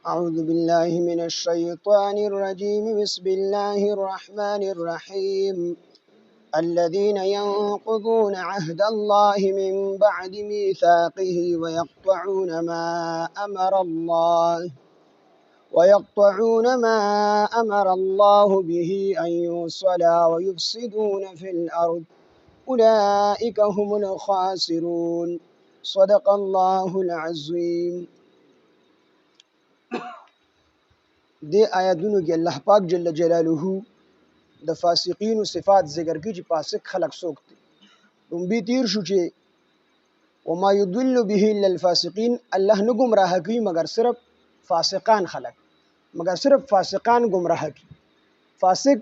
أعوذ بالله من الشيطان الرجيم بسم الله الرحمن الرحيم الذين ينقضون عهد الله من بعد ميثاقه ويقطعون ما أمر الله به أن يوصل ويفسدون في الأرض أولئك هم الخاسرون صدق الله العظيم. دې آیاتونو کې الله پاک جل جلاله د فاسقینو صفات ذکر کړي چې فاسق خلق څوک دي. لومبي تیر شو چې وما يضل به الا الفاسقين، الله نه گمراه کوي مگر صرف فاسقان خلق، مگر صرف فاسقان گمراه کوي. فاسق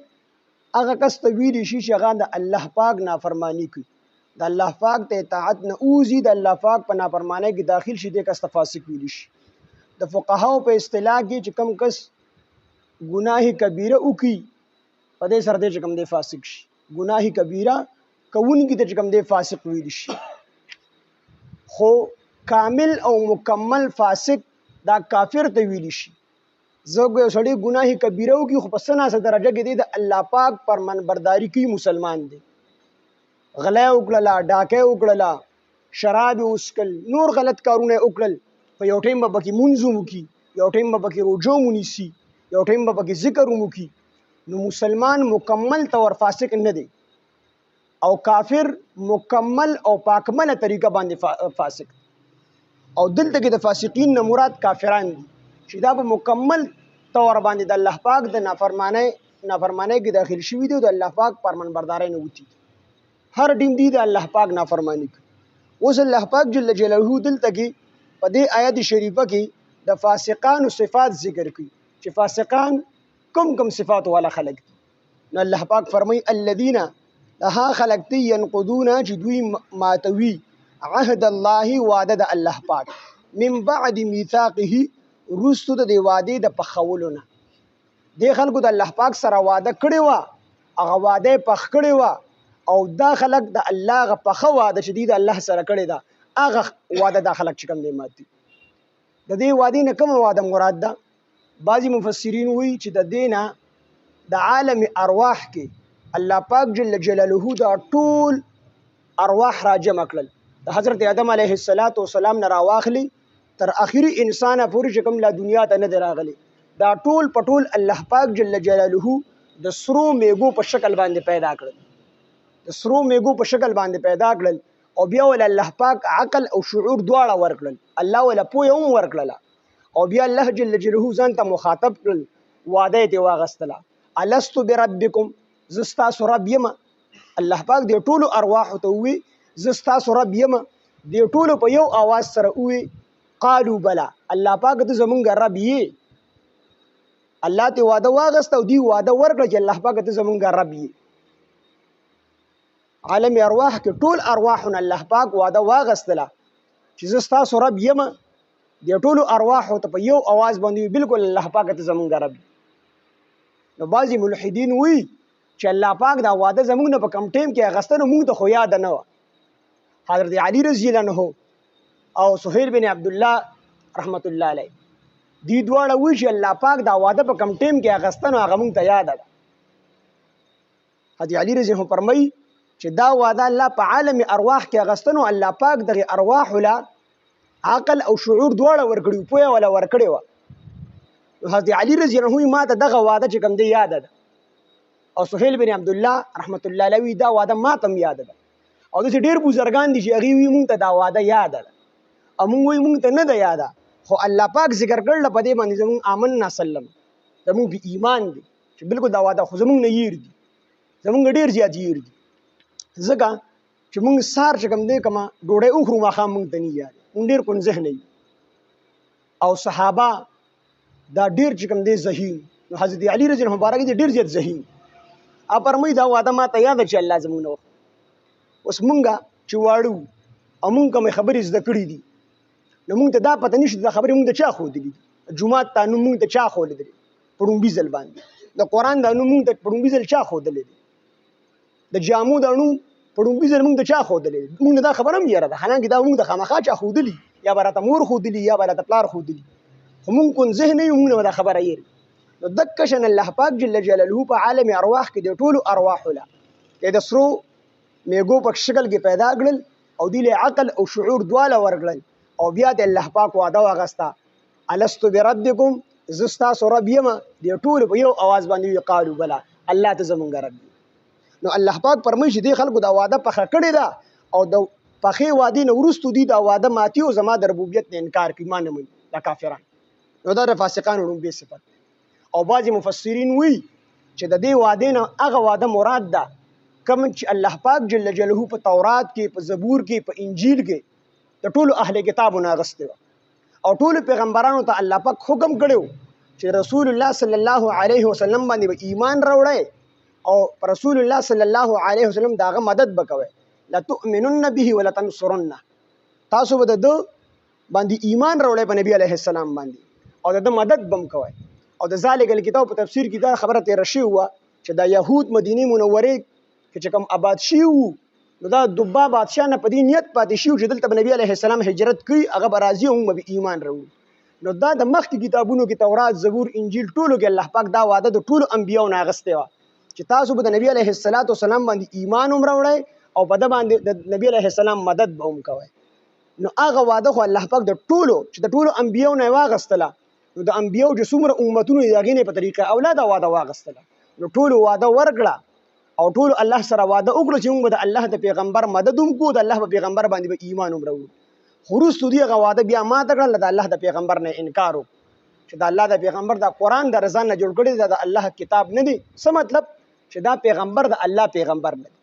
هغه کس ته ویل شي چې هغه د الله پاک نافرمانی کوي، د الله پاک ته اطاعت نه اوزي، د الله پاک په نافرمانی کې داخل شي، د کس ته فاسق ویل شي. د فقهاو په اصطلاح کې چې کم کس گناه کبیره وکي په دې سره د کوم دی فاسق شي. گناه کبیره کوونکی ته کوم دی فاسق ویل شي. خو کامل او مکمل فاسق دا کافر ته ویل شي. زه یو سړی گناه کبیره وکي خو په سناسه درجه کې دی د الله پاک فرمانبرداري کوي، مسلمان دی. غلا وکړه، ډاکه وکړه، شراب وسکل، نور غلط کارونه وکړل، په یو ټیم به کې منځو وکي، یو ټیم به کې روجو ونیسي، یو ټیم به کې ذکر وکي، نو مسلمان مکمل طور فاسق نه دی، او کافر مکمل او پاکمله طریقه باندې فاسق. او دلته کې د فاسقین نه مراد کافران دي چې دا په مکمل طور باندې د الله پاک د نافرمانی کې داخل شوي دي، د الله پاک فرمانبرداري نه وتی، هر ټیم دی د الله پاک نافرمانی کوي. اوس الله پاک جل جلاله دلته کې په دې آیت شریفه کې د فاسقانو صفات ذکر کوي چې فاسقان کم صفات والا خلق دي. نو الله پاک فرمای الذين لها خلقتی ينقضون چې دوی ماتوي عهد الله، وعده د الله پاک، من بعد میثاقه، رستو د دی وعده د پخولونه. دی خلکو د الله پاک سره وعده کړی و، هغه وعده پخ کړی و، او دا خلک د الله غ پخه وعده چې دی د الله سره کړی ده، هغه وعده د خلک چې کوم دی ماتي. د دې وعده نه کوم وعده مراد ده؟ بعضی مفسرین وی چې د دینه د عالم ارواح کې الله پاک جل جلاله دا ټول ارواح را جمع کړل، د حضرت آدم علیه السلام نه راواخلی تر اخري انسان پورې چې کوم لا دنیا ته نه راغلی، دا ټول پټول الله پاک جل جلاله د سرو میګو په شکل باندې پیدا کړل، د سرو میګو په شکل باندې پیدا کړل، او بیا ول الله پاک عقل او شعور دواړه ورکړل، الله ولا پوهه هم ورکړله، او بیا الله جل جلاله ځان ته مخاطب کړل، وعده یې واغستله، الستو بربکم، زستا رب یم. الله پاک دې ټولو ارواح ته وی زستا رب یم، دې ټولو په یو आवाज سره وی قالو بلا، الله پاک ته زمونږ رب یې. الله ته وعده واغست او دی وعده ورکړه چې الله پاک ته زمونږ رب یې. عالم ارواح کې ټول ارواحونه الله پاک وعده واغستله چې زستا رب یم، دې ټولو ارواح ته په یو आवाज باندې بالکل الله پاک ته زمونږ رب. نو بعضی ملحدین وی چې الله پاک دا وعده زمونږ نه په کم ټیم کې اغستنو مونږ ته خو یاد نه و. حضرت علی رضی الله عنه او سهیل بن عبد الله رحمت الله علیه دی دواړه وی چې الله پاک دا وعده په کم ټیم کې اغستنو هغه مونږ ته یاد ده. حضرت علی رضی الله فرمای چې دا وعده الله په عالم ارواح کې اغستنو، الله پاک دغه ارواح له عقل او شعور دواړه ورکړي، پوهه ولا ورکړي و. حضرت علی رضی الله عنه ما ته دغه وعده چې کوم دی یاد ده، او سهیل بن عبد الله رحمت الله علیه دا وعده ما ته یاد ده، او د ډیر بزرگان دي چې هغه وی مونږ ته دا وعده یاد ده، او مونږ وی مونږ ته نه ده یاد، خو الله پاک ذکر کړل په دې باندې زمون آمنا سلم، زمون په ایمان دي چې بالکل دا وعده خو زمون نه ییر دي، زمون ډیر زیات ییر دي، ځکه چې مونږ سار چې کوم دی کما ډوډۍ اوخرو ماخام مونږ ته نه یاد، مونږ ډیر کون ذهن نه، او صحابه دا ډیر چې کوم دی ذهین. نو حضرت علی رضی الله مبارک دی ډیر زیات ذهین، اپرمې دا وعده ما ته یاد چې الله زمونږ نو. اوس مونږه چې واړو او مونږ کوم خبرې زده کړې دي، نو مونږ ته دا پته نشته دا خبرې مونږ ته چا خو دي، جمعات ته نو مونږ ته چا خو دي، پړومبي ځل باندې د قران دا نو مونږ ته پړومبي ځل چا خو دي، د جامو دا نو پړومبي ځل مونږ ته چا خو دي، مونږ دا خبره هم یاره ده، حالانکه دا مونږ د خامخا چا خو دي، یا برته مور خو دي یا برته پلار خو دي، خو مونږ کون ذهن یو مونږ دا خبره یې نو دک شان الله پاک جل جلاله په عالم ارواح کې د ټولو ارواح له کې د سرو میګو په شکل کې پیدا کړل او دی له عقل او شعور دواله ورغلل او بیا د الله پاک وعده واغستا الستو بربکم زستا سو رب یم د ټولو په یو आवाज باندې قالو بلا الله ته زمونږ رب نو الله پاک پرمایي دي خلکو دا وعده پخه کړی دا او د پخې وادي نو ورستو دي دا وعده ماتي او زما د ربوبیت نه انکار کوي مان نه دا کافران نو دا د فاسقانو لومبي صفت او بعض مفسرین وی چې د دې وعده نه هغه وعده مراد ده کوم چې الله پاک جل جلاله په تورات کې په زبور کې په انجیل کې د ټولو اهل کتابونو غسته او ټولو پیغمبرانو ته الله پاک حکم کړو چې رسول الله صلی الله علیه وسلم باندې ایمان راوړی او رسول الله صلی الله علیه وسلم داغه مدد وکوي لا تؤمنون به ولا تنصرن تاسو به د باندې ایمان راوړی په نبی علیه السلام باندې او د مدد بم کوي او د ذالک الکتاب په تفسیر کې دا خبره تیر شي و چې د يهود مدینه منوره کې کوم آباد شي نو دا دوبا بادشاہ نه په دې نیت پاتې شي چې دلته نبی علیه السلام هجرت کوي هغه برازي هم به ایمان راوړي نو دا د مخکې کتابونو کې تورات زبور انجیل ټولو کې الله پاک دا وعده د ټولو انبیانو نه غسته و چې تاسو به د نبی علیه السلام باندې ایمان هم راوړی او په د باندې د نبی علیه السلام مدد به هم کوي نو هغه وعده خو الله پاک د ټولو چې د ټولو انبیانو نه واغستله نو د انبیانو چې څومره امتونو یې هغې نه په طریقه اولاد وعده واغستله نو ټولو وعده ورکړه او ټول الله سره وعده وکړو چې موږ د الله د پیغمبر مدد هم کوو د الله په پیغمبر باندې به ایمان هم راوړو خو وروستو دې هغه وعده بیا ماته کړله د الله د پیغمبر نه انکار وکړو چې د الله د پیغمبر دا قرآن د رضا نه جوړ کړی د الله کتاب نه دی څه مطلب چې دا پیغمبر د الله پیغمبر نه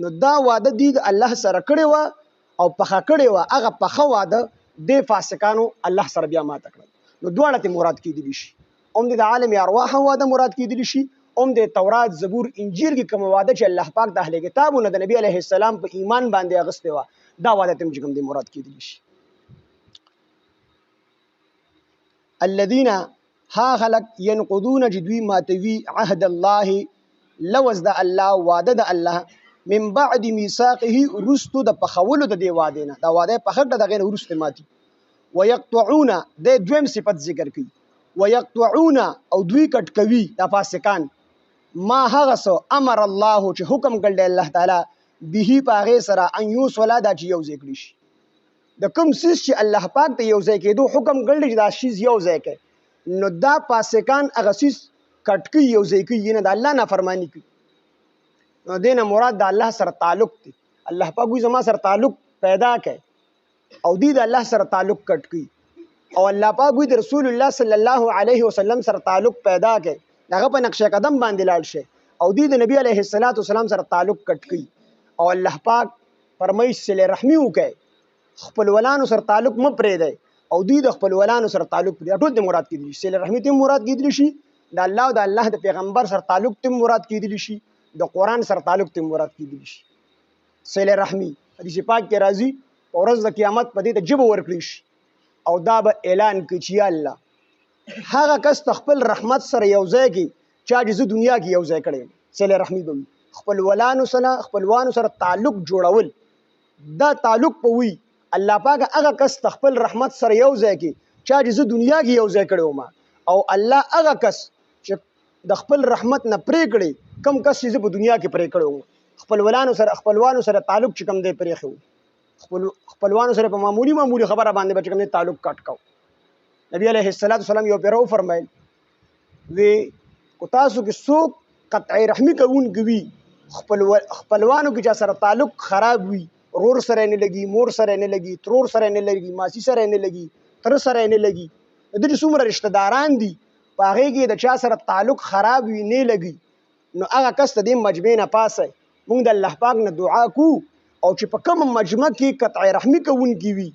نو دا وعده دی د الله سره کړې وه او پخه کړې وه هغه پخه وعده د فاسقانو الله سره بیا ماته کړل نو دواړه ته مراد کېدلی شي هم د عالم ارواح وعده مراد کېدلی شي هم د تورات زبور انجیل کې کوم وعده چې الله پاک د اهل کتابونو د نبی علیه السلام په ایمان باندې اغسته و دا وعده تم چې کوم دی مراد کېدلی شي الذين ها خلق ينقضون جدوي ماتوي عهد الله لوز د الله وعده د الله من بعد ميثاقه رستو د پخولو د دی واده نه دا واده په خټه دغه ورست ماتي ويقطعون د دویم صفت ذکر کوي ويقطعون او دوی کټ کوي د فاسقان ما هغه سو امر الله چې حکم کړل الله تعالی به پاغه سره ان یوس ولا د یو ذکر شي د کوم سیس چې الله پاک ته یو ځای کېدو حکم کړل چې دا شی یو ځای کې نو دا فاسقان هغه سیس کټ کوي یو ځای کې نه د الله نافرمانی کوي نو دینه مراد د الله سره تعلق دی الله پاک وي زما سره تعلق پیدا کړي او دی د الله سره تعلق کټ کړي او الله پاک وي د رسول الله صلی الله علیه وسلم سره تعلق پیدا کړي هغه په نقشه قدم باندې لاړ شي او دی د نبی علیه السلام سره تعلق کټ کړي او الله پاک فرمایي صله رحمی وکړي خپل ولانو سره تعلق م پرې دی او دی د خپل ولانو سره تعلق پرې ټول د مراد کېدلی صله رحمی ته مراد کېدلی شي د الله او د الله د پیغمبر سره تعلق ته مراد کېدلی شي د قرآن سره تعلق ته مراد کېدلی شي صله رحمی حدیث پاک کې راځي او ورځ د قیامت په دې ته جبه ورکړي شي او دا به اعلان کوي چې یا الله هغه کس خپل رحمت سره یو ځای کې چا چې دنیا کې یو ځای کړي صله رحمی به خپل ولانو سره خپلوانو سره تعلق جوړول دا تعلق په وی الله پاک هغه کس خپل رحمت سره یو ځای کې چا چې دنیا کې یو ځای کړي ما او الله هغه کس چې د خپل رحمت نه پرې کړي کم کس چې په دنیا کې پرې کړو خپلوانو سره تعلق چې کم دی پرې خو خپلوانو سره په معمولی خبره باندې چې کم دی تعلق کټ کو نبی علیه السلام یو پیرو فرمایل وی کو تاسو کې څوک قطع رحمی کوونکی خپلوانو کې چې سره تعلق خراب وي رور سره نه لګي مور سره نه لګي ترور سره نه لګي ماسی سره نه لګي تر سره نه لګي د دې څومره رشتہ داران دي پاغه کې د چا سره تعلق خراب وي نه لګي نو هغه کس ته د مجمع نه پاسه مونږ د الله پاک نه دعا کو او چې په کوم مجمع کې قطع رحمی کوونکی وي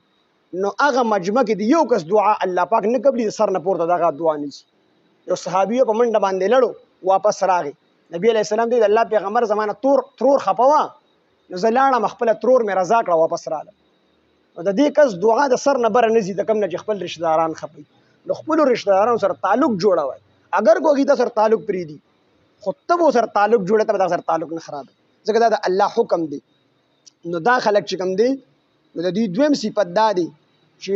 نو هغه مجمع کې د یو کس دعا الله پاک نه قبلي سر نه پورته دغه دعا نشي یو صحابي په منډه باندې لړو واپس راغی نبی علیہ السلام دې الله پیغمبر زمانه ترور خپوا نو زلاړه مخبل ترور مې رضا کړه واپس رااله نو د دې کس دعا د سر نه بر نه زی د کم نه خپل رشتہ داران خپي نو خپل رشتہ دارانو سره تعلق جوړوي اگر کوی د سره تعلق پری دي خطبو سره تعلق جوړه ته د سره تعلق نه خراب ځکه دا د الله حکم دی نو دا خلک چې کوم دی نو د دې دویم صفت دا دی چې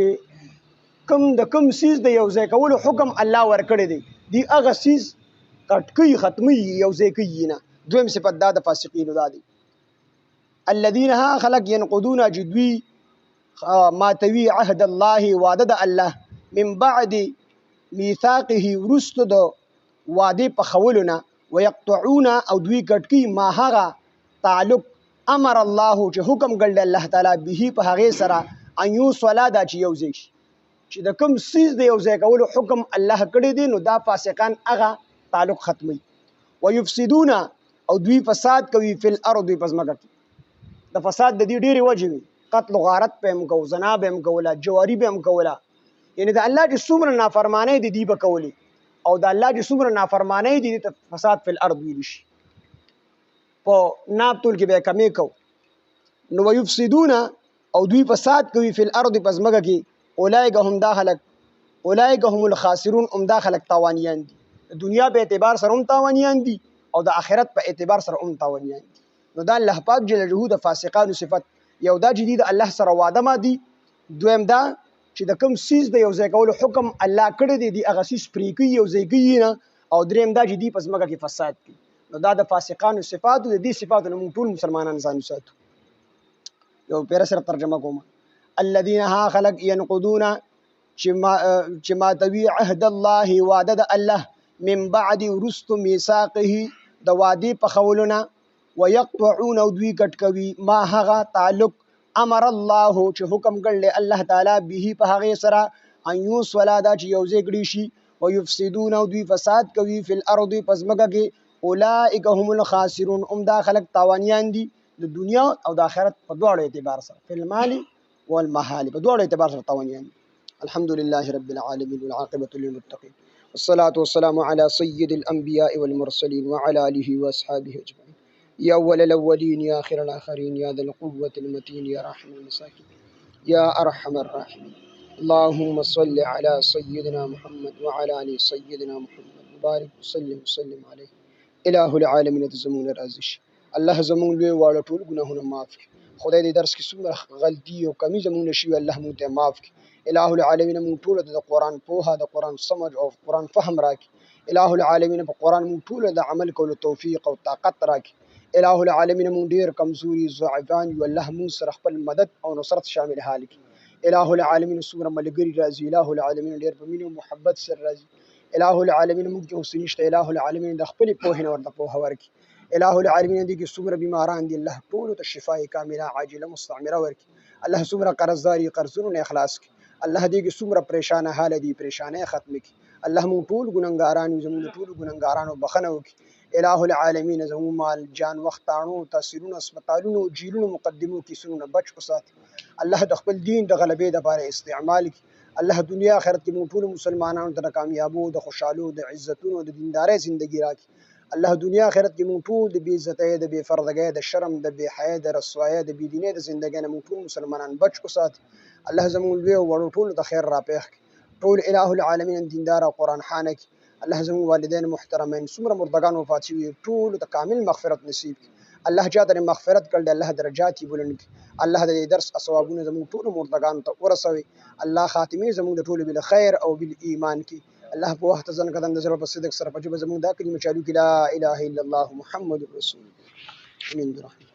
کم سیز د یو ځای کولو حکم الله ورکړی دی دی هغه سیز کټکی ختمی یو ځای کوي نه. دویم صفت دا د فاسقینو دا دی الذين ها خلق ينقضون جدوي ماتوي عهد الله وعده د الله من بعد ميثاقه ورست د وعده په خولونه ويقطعون او دوی کټکی ما هغه تعلق امر الله چې حکم ګل الله تعالی به په هغه سره ايو صلا دا چې یو ځای چې د کوم سیز د یو ځای کولو حکم الله کړی دی نو دا فاسقان هغه تعلق ختمي ويفسدون او دوی فساد کوي فی الارض پزماکه د فساد د دې ډېری وجې وي قتل غارت په هم کو زنا به هم کوله جواری به هم کوله یعنی د الله چې څومره نافرمانی دي دی به کولی او د الله چې څومره نافرمانی دي ته فساد فی الارض ویل شي په ناب طول کې به کمی کو نو ويفسدون او دوی فساد کوي فی الارض پزماکه کې اولئک هم داخلك اولئک هم الخاسرون هم داخلك تاوانیان دي د دنیا په اعتبار سره هم تاوانیان دي او د آخرت په اعتبار سره هم تاوانیان دي. نو دا الله پاک جل جلاله د فاسقانو صفت یو دا جدید الله سره وعده ما دي دویم دا چې د کوم سیز د یو ځای کولو حکم الله کړی دی هغه سیز پرې کوي یو ځای کوي نه او دریم دا چې دی پس مګه کې فساد کوي. نو دا د فاسقانو صفات د دې صفاتو موږ ټول مسلمانان ځان ساتو. یو پیر سره ترجمه کوم الذين ها خلق ينقضون چې ماتوي عهد الله وعده د الله من بعد ورست ميثاقه د وعده په خولونه ويقطعون او دوی کټ کوي ما هغه تعلق امر الله چې حکم کړل الله تعالی به په هغه سره ايو صلادا چې یو ځای کړي شي ويفسدون او دوی فساد کوي فی الارض پزماکه کې اولئک هم الخاسرون دا خلق تاوانیان دي د دنیا او د آخرت په دواړو اعتبار سره فی المال والمحال په دواړو اعتبار سره تاوانیان دي. الحمد لله رب العالمين والعاقبة للمتقين والصلاة والسلام على سيد الأنبياء والمرسلين وعلى آله وأصحابه أجمعين يا أول الأولين يا آخر الآخرين يا ذا القوة المتين يا راحم المساكين يا أرحم الراحمين اللهم صل على سيدنا محمد وعلى آل سيدنا محمد مبارك وسلم عليه إله العالمين تزمون الرازش الله زمون لوی واړه ټول ګناهونه معاف کړي خدای دې درس کې څومره غلطي او کمی زمون شي الله مونږ ته معاف کړي الہ العالمین مونږ ټول د قرآن پوهه د قرآن سمج او قرآن فهم راکړي الہ العالمین په قرآن مونږ ټول د عمل کولو توفیق او طاقت راکړي الہ العالمین مونږ ډیر کمزوري ضعیفان یو الله مونږ سره خپل مدد او نصرت شامل حال کړي الہ العالمین څومره ملګری راځي الہ العالمین ډیر په مینه او محبت سره راځي الہ العالمین مونږ کې حسن نشته الہ العالمین د خپل پوهه نه ورته پوهه ورکړي الہ العالمین دې کې څومره بیماران دي الله ټول ته شفای کامله عاجله مستعمره ورکړي الله څومره قرضداري قرضونه اخلاص کړي الله دې کې څومره پریشان حال دي پریشانه ختم کړي الله مونږ ټول ګناهګاران زموږ ټول ګناهګارانو بخنه وکړي الہ العالمین زموږ مال جان وختانو تاثیرونو اسپیټالونو جیلونو مقدمو کې سونه بچ وساتي الله د خپل دین د غلبې لپاره استعمال کړي الله دنیا آخرت کې مونږ ټول مسلمانانو ته کامیابو د خوشحالو د عزتونو د دیندارۍ ژوندۍ راکړي الله دنیا آخرت کې مونږ ټول د بې عزتۍ د بې پردګۍ د شرم د بې حیا د رسوایۍ د بې دینۍ د ژوندۍ نه مونږ ټول مسلمانان بچ وساتي الله زموږ لوی وړو ټول د خیر را پېښ کړي ټول الہ العالمین دیندار او قرآن خانه کړي الله زموږ والدین محترمین څومره مردگان وفات شوي ټول ته کامل مغفرت نصیب کړي الله چاته مغفرت کړي الله درجات یې بلند کړي الله د درس ثوابونه زموږ ټول مردگان ته ورسوي الله خاتمه زموږ د ټول بل خیر او بل ایمان کړي الله په وخت ځن قدم د زړه په صدق سره په جبه زموږ دا کلمه چالو کې لا اله الا الله محمد رسول امين برحمته